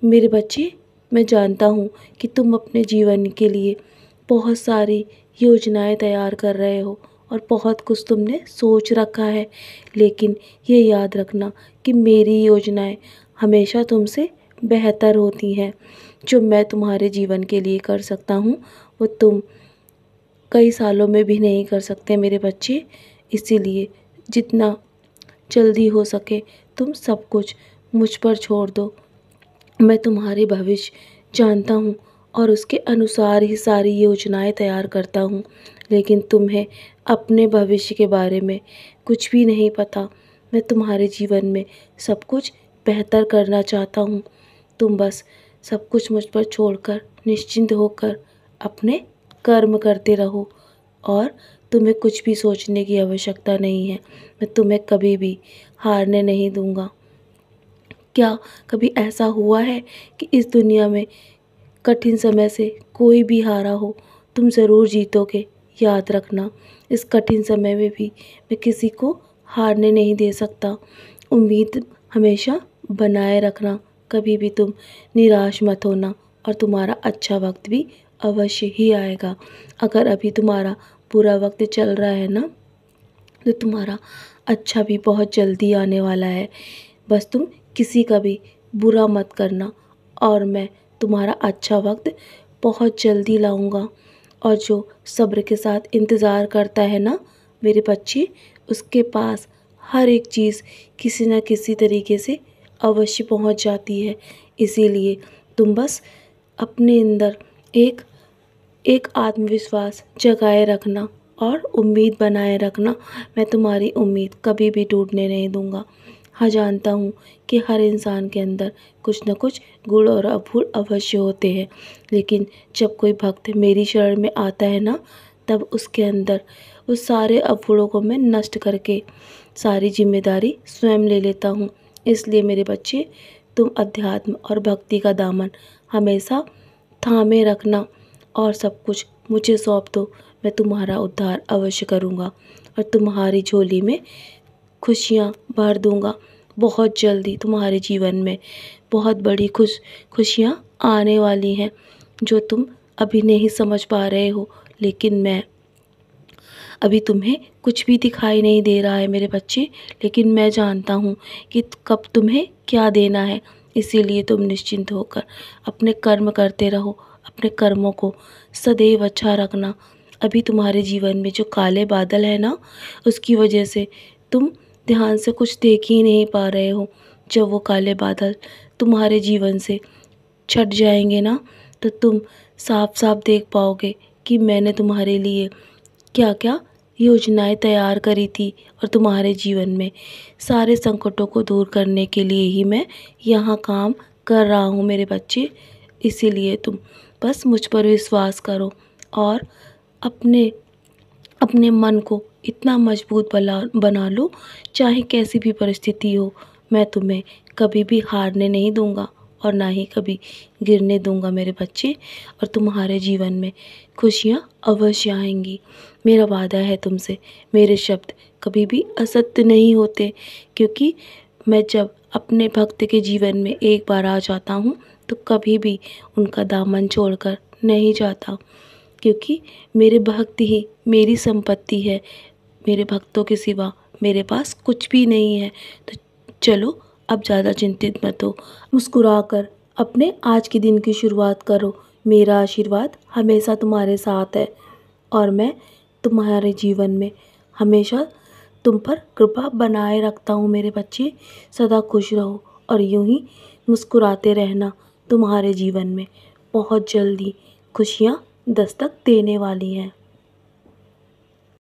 मेरे बच्चे, मैं जानता हूँ कि तुम अपने जीवन के लिए बहुत सारी योजनाएं तैयार कर रहे हो और बहुत कुछ तुमने सोच रखा है, लेकिन ये याद रखना कि मेरी योजनाएं हमेशा तुमसे बेहतर होती हैं। जो मैं तुम्हारे जीवन के लिए कर सकता हूँ वो तुम कई सालों में भी नहीं कर सकते मेरे बच्चे। इसीलिए जितना जल्दी हो सके तुम सब कुछ मुझ पर छोड़ दो। मैं तुम्हारे भविष्य जानता हूँ और उसके अनुसार ही सारी योजनाएं तैयार करता हूँ, लेकिन तुम्हें अपने भविष्य के बारे में कुछ भी नहीं पता। मैं तुम्हारे जीवन में सब कुछ बेहतर करना चाहता हूँ। तुम बस सब कुछ मुझ पर छोड़कर निश्चिंत होकर अपने कर्म करते रहो और तुम्हें कुछ भी सोचने की आवश्यकता नहीं है। मैं तुम्हें कभी भी हारने नहीं दूंगा। क्या कभी ऐसा हुआ है कि इस दुनिया में कठिन समय से कोई भी हारा हो? तुम ज़रूर जीतोगे। याद रखना, इस कठिन समय में भी मैं किसी को हारने नहीं दे सकता। उम्मीद हमेशा बनाए रखना, कभी भी तुम निराश मत होना और तुम्हारा अच्छा वक्त भी अवश्य ही आएगा। अगर अभी तुम्हारा बुरा वक्त चल रहा है ना, तो तुम्हारा अच्छा भी बहुत जल्दी आने वाला है। बस तुम किसी का भी बुरा मत करना और मैं तुम्हारा अच्छा वक्त बहुत जल्दी लाऊंगा। और जो सब्र के साथ इंतज़ार करता है ना मेरे बच्चे, उसके पास हर एक चीज़ किसी न किसी तरीके से अवश्य पहुंच जाती है। इसीलिए तुम बस अपने अंदर एक एक आत्मविश्वास जगाए रखना और उम्मीद बनाए रखना। मैं तुम्हारी उम्मीद कभी भी टूटने नहीं दूंगा। हाँ, जानता हूँ कि हर इंसान के अंदर कुछ न कुछ गुण और अभूल अवश्य होते हैं, लेकिन जब कोई भक्त मेरी शरण में आता है ना, तब उसके अंदर उस सारे अवगुणों को मैं नष्ट करके सारी जिम्मेदारी स्वयं ले लेता हूँ। इसलिए मेरे बच्चे, तुम अध्यात्म और भक्ति का दामन हमेशा थामे रखना और सब कुछ मुझे सौंप दो। मैं तुम्हारा उद्धार अवश्य करूँगा और तुम्हारी झोली में खुशियाँ भर दूँगा। बहुत जल्दी तुम्हारे जीवन में बहुत बड़ी खुशियाँ आने वाली हैं, जो तुम अभी नहीं समझ पा रहे हो। लेकिन मैं अभी तुम्हें कुछ भी दिखाई नहीं दे रहा है मेरे बच्चे, लेकिन मैं जानता हूँ कि कब तुम्हें क्या देना है। इसीलिए तुम निश्चिंत होकर अपने कर्म करते रहो। अपने कर्मों को सदैव अच्छा रखना। अभी तुम्हारे जीवन में जो काले बादल है ना, उसकी वजह से तुम ध्यान से कुछ देख ही नहीं पा रहे हो। जब वो काले बादल तुम्हारे जीवन से छट जाएंगे ना, तो तुम साफ साफ देख पाओगे कि मैंने तुम्हारे लिए क्या क्या योजनाएं तैयार करी थी और तुम्हारे जीवन में सारे संकटों को दूर करने के लिए ही मैं यहाँ काम कर रहा हूँ मेरे बच्चे। इसीलिए तुम बस मुझ पर विश्वास करो और अपने अपने मन को इतना मजबूत बना लो, चाहे कैसी भी परिस्थिति हो। मैं तुम्हें कभी भी हारने नहीं दूंगा और ना ही कभी गिरने दूंगा मेरे बच्चे। और तुम्हारे जीवन में खुशियाँ अवश्य आएंगी। मेरा वादा है तुमसे। मेरे शब्द कभी भी असत्य नहीं होते, क्योंकि मैं जब अपने भक्त के जीवन में एक बार आ जाता हूँ तो कभी भी उनका दामन छोड़कर नहीं जाता, क्योंकि मेरे भक्त ही मेरी संपत्ति है। मेरे भक्तों के सिवा मेरे पास कुछ भी नहीं है। तो चलो, अब ज़्यादा चिंतित मत हो, मुस्कुराकर अपने आज के दिन की शुरुआत करो। मेरा आशीर्वाद हमेशा तुम्हारे साथ है और मैं तुम्हारे जीवन में हमेशा तुम पर कृपा बनाए रखता हूँ मेरे बच्चे। सदा खुश रहो और यूं ही मुस्कुराते रहना। तुम्हारे जीवन में बहुत जल्दी खुशियाँ दस्तक देने वाली हैं।